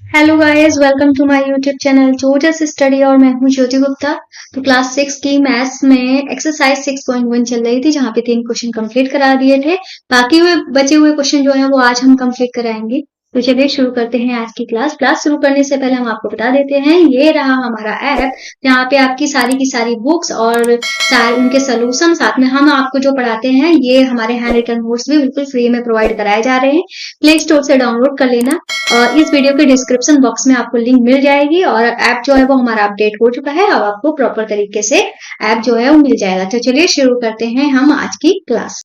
Hello guys, welcome to my YouTube channel जोजस study और मैं हूं ज्योति गुप्ता। तो क्लास 6 की मैथ्स में एक्सरसाइज 6.1 चल रही थी, जहां पे 3 क्वेश्चन कंप्लीट करा दिए थे। बाकी हुए बचे हुए क्वेश्चन जो है वो आज हम कंप्लीट कराएंगे। तो चलिए शुरू करते हैं आज की क्लास। शुरू करने से पहले हम आपको बता देते हैं, ये रहा हमारा ऐप जहाँ पे आपकी सारी की सारी बुक्स और उनके सोल्यूशन, साथ में हम आपको जो पढ़ाते हैं ये हमारे हैंड रिटन नोट्स भी बिल्कुल फ्री में प्रोवाइड कराए जा रहे हैं। प्ले स्टोर से डाउनलोड कर लेना और इस वीडियो के डिस्क्रिप्शन बॉक्स में आपको लिंक मिल जाएगी। और ऐप जो है वो हमारा अपडेट हो चुका है, अब आपको प्रॉपर तरीके से ऐप जो है वो मिल जाएगा। तो चलिए शुरू करते हैं हम आज की क्लास।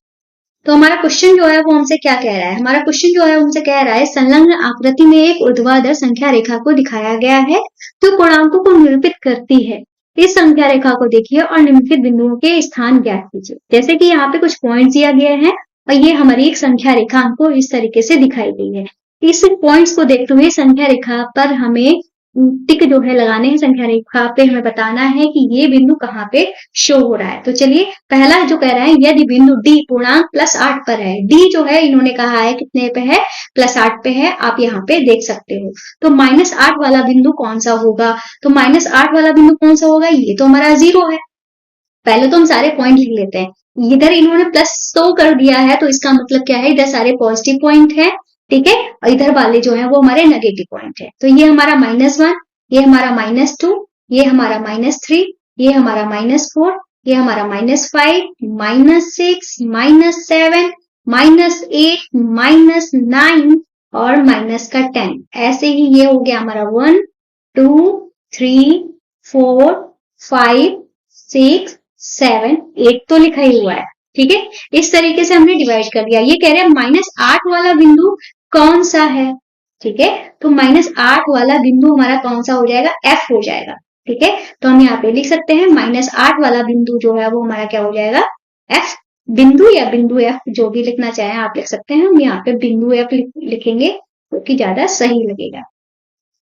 तो हमारा क्वेश्चन जो है वो हमसे क्या कह रहा है? हमारा क्वेश्चन जो है हमसे कह रहा है, संलग्न आकृति में एक ऊर्ध्वाधर संख्या रेखा को दिखाया गया है जो पूर्णांकों को निरूपित करती है। इस संख्या रेखा को देखिए और निम्नलिखित बिंदुओं के स्थान ज्ञात कीजिए। जैसे कि यहाँ पे कुछ पॉइंट दिया गया है और ये हमारी एक संख्या रेखा हमको इस तरीके से दिखाई गई है। इस पॉइंट्स को देखते हुए संख्या रेखा पर हमें टिक जो है लगाने हैं। संख्या रेखा पे हमें बताना है कि ये बिंदु कहाँ पे शो हो रहा है। तो चलिए पहला जो कह रहा है, यदि बिंदु डी पूर्णांक +8 पर है। डी जो है इन्होंने कहा है कितने पे है? +8 पे है, आप यहाँ पे देख सकते हो। तो -8 वाला बिंदु कौन सा होगा? तो -8 वाला बिंदु कौन सा होगा? ये तो हमारा 0 है। पहले तो हम सारे पॉइंट लिख लेते हैं। इधर इन्होंने प्लस तो कर दिया है, तो इसका मतलब क्या है? इधर सारे पॉजिटिव पॉइंट है, ठीक है, और इधर वाले जो है वो हमारे नेगेटिव पॉइंट है। तो ये हमारा -1, ये हमारा -2, ये हमारा -3, ये हमारा -4, ये हमारा -5, -6, -7, -8, -9 और -10। ऐसे ही ये हो गया हमारा 1, 2, 3, 4, 5, 6, 7, 8 तो लिखा ही हुआ है, ठीक है। इस तरीके से हमने डिवाइड कर दिया। ये कह रहे हैं -8 वाला बिंदु कौन सा है, ठीक है। तो -8 वाला बिंदु हमारा कौन सा हो जाएगा? F हो जाएगा, ठीक है। तो हम यहाँ पे लिख सकते हैं -8 वाला बिंदु जो है वो हमारा क्या हो जाएगा? F बिंदु या बिंदु F, जो भी लिखना चाहें आप लिख सकते हैं। हम यहाँ पे बिंदु F लिखेंगे क्योंकि ज्यादा सही लगेगा,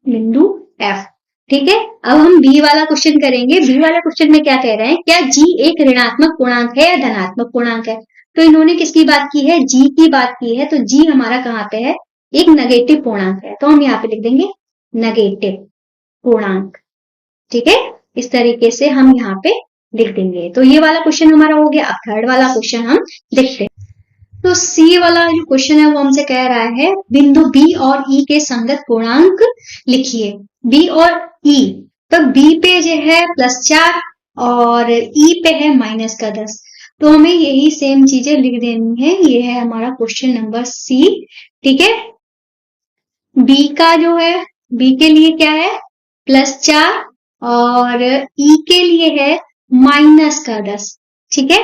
बिंदु F, ठीक है। अब हम बी वाला क्वेश्चन करेंगे। बी वाला क्वेश्चन में क्या कह रहे हैं? क्या जी एक ऋणात्मक पूर्णांक है या धनात्मक पूर्णांक है? तो इन्होंने किसकी बात की है? जी की बात की है। तो जी हमारा कहाँ पे है? एक नेगेटिव पूर्णांक है, तो हम यहाँ पे लिख देंगे नेगेटिव पूर्णांक, ठीक है। इस तरीके से हम यहाँ पे लिख देंगे। तो ये वाला क्वेश्चन हमारा हो गया। अब थर्ड वाला क्वेश्चन हम देखते हैं। तो सी वाला जो क्वेश्चन है वो हमसे कह रहा है, बिंदु बी और ई के संगत पूर्णांक लिखिए। बी और ई, तो बी पे जो है +4 और ई पे है -10। तो हमें यही सेम चीजें लिख देनी है। ये है हमारा क्वेश्चन नंबर सी, ठीक है। बी का जो है, बी के लिए क्या है? +4 और ई के लिए है -10, ठीक है।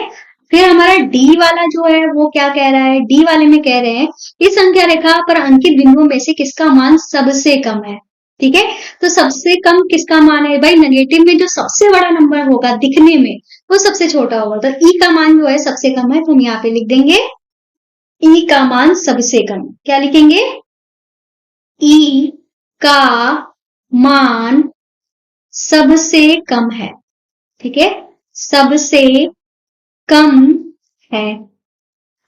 फिर हमारा डी वाला जो है वो क्या कह रहा है? डी वाले में कह रहे हैं, इस संख्या रेखा पर अंकित बिंदुओं में से किसका मान सबसे कम है, ठीक है। तो सबसे कम किसका मान है भाई? नेगेटिव में जो सबसे बड़ा नंबर होगा दिखने में वो सबसे छोटा होगा। तो ई का मान जो है सबसे कम है, तो हम यहाँ पे लिख देंगे ई का मान सबसे कम। क्या लिखेंगे? ई का मान सबसे कम है, ठीक है, सबसे कम है।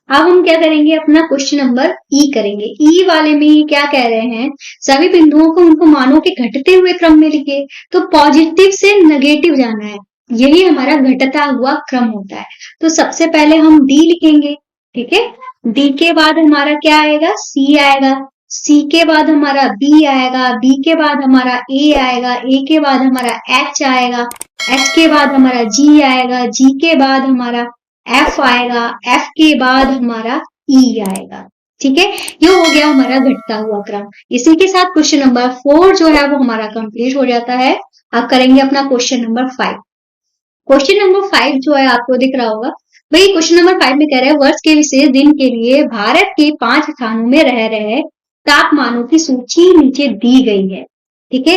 अब हम क्या करेंगे? अपना क्वेश्चन नंबर ई करेंगे। ई वाले में क्या कह रहे हैं? सभी बिंदुओं को उनको मानों के घटते हुए क्रम में लिखे। तो पॉजिटिव से नेगेटिव जाना है, यही हमारा घटता हुआ क्रम होता है। तो सबसे पहले हम डी लिखेंगे, ठीक है। डी के बाद हमारा क्या आएगा? सी आएगा। सी के बाद हमारा बी आएगा। बी के बाद हमारा ए आएगा। ए के बाद हमारा एच आएगा। एच के बाद हमारा जी आएगा। जी के बाद हमारा एफ आएगा। एफ के बाद हमारा ई आएगा, ठीक है। ये हो गया हमारा घटता हुआ क्रम। इसी के साथ क्वेश्चन नंबर 4 जो है वो हमारा कंप्लीट हो जाता है। अब करेंगे अपना क्वेश्चन नंबर 5। क्वेश्चन नंबर 5 जो है आपको दिख रहा होगा भाई। क्वेश्चन नंबर 5 में कह रहे हैं, वर्ष के विशेष दिन के लिए भारत के 5 स्थानों में रह रहे तापमानों की सूची नीचे दी गई है, ठीक है।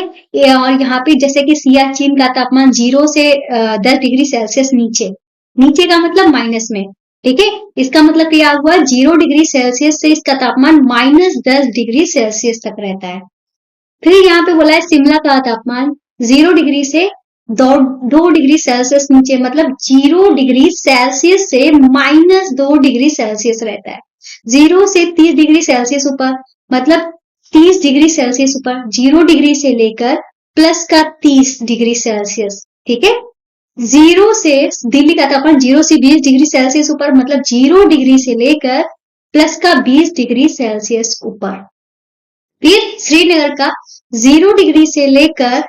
और यहाँ पे जैसे कि सियाचिन का तापमान 0 से 10 डिग्री सेल्सियस नीचे, नीचे का मतलब माइनस में, ठीक है। इसका मतलब क्या हुआ? 0 डिग्री सेल्सियस से इसका तापमान -10 डिग्री सेल्सियस तक रहता है। फिर यहाँ पे बोला है शिमला का तापमान 0 डिग्री से 2 डिग्री सेल्सियस नीचे, मतलब 0 डिग्री सेल्सियस से -2 डिग्री सेल्सियस रहता है। 0 से 30 डिग्री सेल्सियस ऊपर मतलब 30 डिग्री सेल्सियस ऊपर, 0 डिग्री से लेकर प्लस का 30 डिग्री सेल्सियस, ठीक है। 0 से दिल्ली का तापमान 0 से 20 डिग्री सेल्सियस ऊपर, मतलब 0 डिग्री से लेकर प्लस का 20 डिग्री सेल्सियस ऊपर। फिर श्रीनगर का 0 डिग्री से लेकर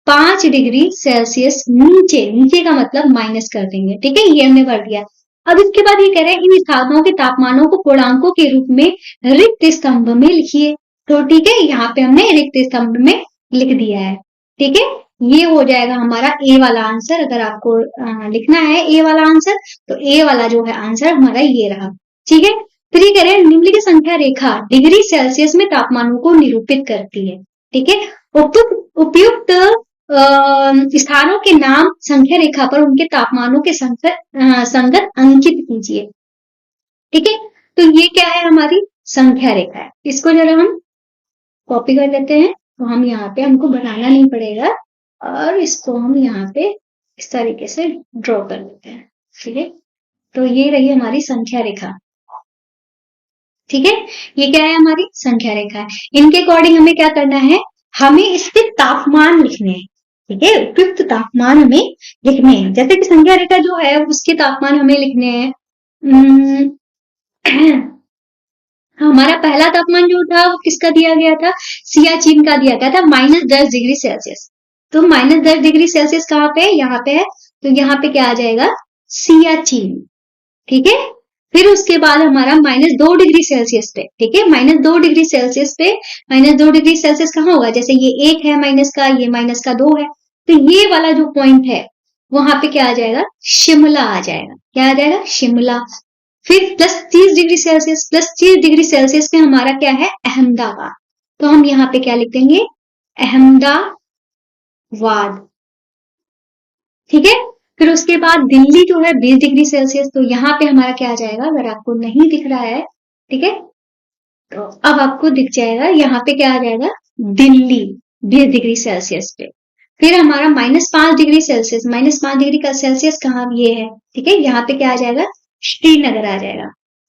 5 डिग्री सेल्सियस नीचे, नीचे का मतलब माइनस कर देंगे, ठीक है, ये हमने कर दिया। अब इसके बाद ये कह रहे हैं इन स्थानों के तापमानों को पूर्णांकों के रूप में रिक्त स्तंभ में लिखिए। तो ठीक है, यहाँ पे हमने रिक्त स्तंभ में लिख दिया है, ठीक है। ये हो जाएगा हमारा ए वाला आंसर। अगर आपको लिखना है ए वाला आंसर, तो ए वाला जो है आंसर हमारा ये रहा, ठीक है। फिर ये कह रहे हैं निम्नलिखित संख्या रेखा डिग्री सेल्सियस में तापमानों को निरूपित करती है, ठीक है। उपयुक्त स्थानों के नाम संख्या रेखा पर उनके तापमानों के संगत अंकित कीजिए, ठीक है। तो ये क्या है, हमारी संख्या रेखा है। इसको जरा हम कॉपी कर लेते हैं, तो हम यहाँ पे, हमको बनाना नहीं पड़ेगा, और इसको हम यहाँ पे इस तरीके से ड्रॉ कर लेते हैं, ठीक है। तो ये रही हमारी संख्या रेखा, ठीक है। ये क्या है, हमारी संख्या रेखा है। इनके अकॉर्डिंग हमें क्या करना है, हमें इसके तापमान लिखने हैं, ठीक है। उपयुक्त तापमान हमें लिखने हैं। जैसे कि संख्या रेखा जो है उसके तापमान हमें लिखने हैं। हमारा पहला तापमान जो था वो किसका दिया गया था, सियाचिन का दिया गया था, -10 डिग्री सेल्सियस। तो -10 डिग्री सेल्सियस कहाँ पे है, यहाँ पे है। तो यहाँ पे क्या आ जाएगा, सियाचिन, ठीक है। फिर उसके बाद हमारा -2 डिग्री सेल्सियस पे, ठीक है, -2 डिग्री सेल्सियस पे, -2 डिग्री सेल्सियस कहाँ होगा, जैसे ये 1 है माइनस का, ये -2 है, तो ये वाला जो पॉइंट है वहां पे क्या आ जाएगा, शिमला आ जाएगा। क्या आ जाएगा, शिमला। फिर +30 डिग्री सेल्सियस, +30 डिग्री सेल्सियस पे हमारा क्या है, अहमदाबाद। तो हम यहाँ पे क्या लिख देंगे, अहमदाबाद, ठीक है। फिर उसके बाद दिल्ली जो है 20 डिग्री सेल्सियस, तो यहाँ पे हमारा क्या आ जाएगा, अगर आपको नहीं दिख रहा है, ठीक है, तो अब आपको दिख जाएगा, यहाँ पे क्या आ जाएगा, दिल्ली 20 डिग्री सेल्सियस पे। फिर हमारा -5 डिग्री सेल्सियस, -5 डिग्री का सेल्सियस कहाँ, ये है, ठीक है। यहाँ पे क्या आ जाएगा, श्रीनगर आ जाएगा।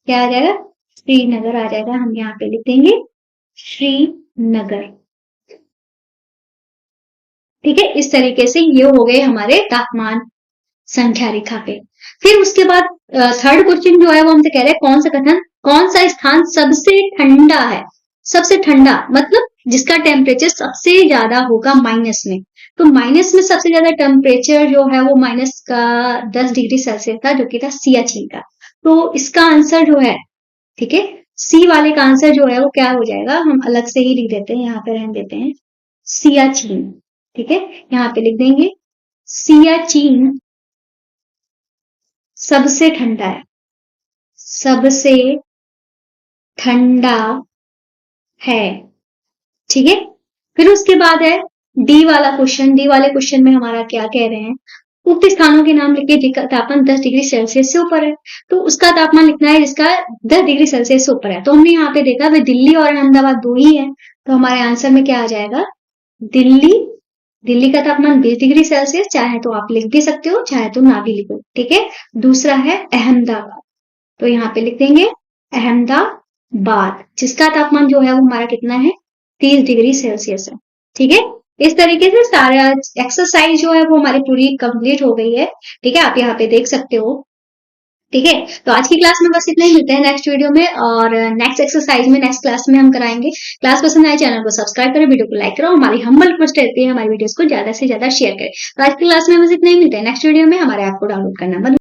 क्या आ जाएगा, श्रीनगर आ जाएगा। हम यहाँ पे लिख देंगे श्रीनगर, ठीक है। इस तरीके से ये हो गए हमारे तापमान संख्या रेखा पे। फिर उसके बाद थर्ड क्वेश्चन जो है वो हमसे कह रहे हैं कौन सा कथन, कौन सा स्थान सबसे ठंडा है। सबसे ठंडा मतलब जिसका टेम्परेचर सबसे ज्यादा होगा माइनस में। तो माइनस में सबसे ज्यादा टेम्परेचर जो है वो -10 डिग्री सेल्सियस था, जो कि था सियाचिन का। तो इसका आंसर जो है, ठीक है, सी वाले का आंसर जो है वो क्या हो जाएगा, हम अलग से ही लिख देते हैं, यहाँ पे रहने देते हैं सियाचिन, ठीक है। यहाँ पे लिख देंगे सियाचिन सबसे ठंडा है, सबसे ठंडा है, ठीक है। फिर उसके बाद है डी वाला क्वेश्चन। डी वाले क्वेश्चन में हमारा क्या कह रहे हैं, उक्त स्थानों के नाम लिखिए जिसका तापमान 10 डिग्री सेल्सियस से ऊपर है। तो उसका तापमान लिखना है जिसका 10 डिग्री सेल्सियस से ऊपर है। तो हमने यहाँ पे देखा भाई दिल्ली और अहमदाबाद दो ही है, तो हमारे आंसर में क्या आ जाएगा, दिल्ली। दिल्ली का तापमान 20 डिग्री सेल्सियस, चाहे तो आप लिख भी सकते हो, चाहे तो ना भी लिखो, ठीक है। दूसरा है अहमदाबाद, तो यहाँ पे लिख देंगे अहमदाबाद, जिसका तापमान जो है वो हमारा कितना है, 30 डिग्री सेल्सियस है, ठीक है। इस तरीके से सारा एक्सरसाइज जो है वो हमारी पूरी कंप्लीट हो गई है, ठीक है। आप यहाँ पे देख सकते हो, ठीक है। तो आज की क्लास में बस इतना ही, मिलते हैं नेक्स्ट वीडियो में, और नेक्स्ट एक्सरसाइज में नेक्स्ट क्लास में हम कराएंगे। क्लास पसंद आए चैनल को सब्सक्राइब करें, वीडियो को लाइक करो, हमारी हम्बल रिक्वेस्ट रहती है हमारी वीडियोस को ज्यादा से ज्यादा शेयर करें। तो आज की क्लास में बस इतना ही, मिलते हैं नेक्स्ट वीडियो में। हमारे ऐप को डाउनलोड करना मत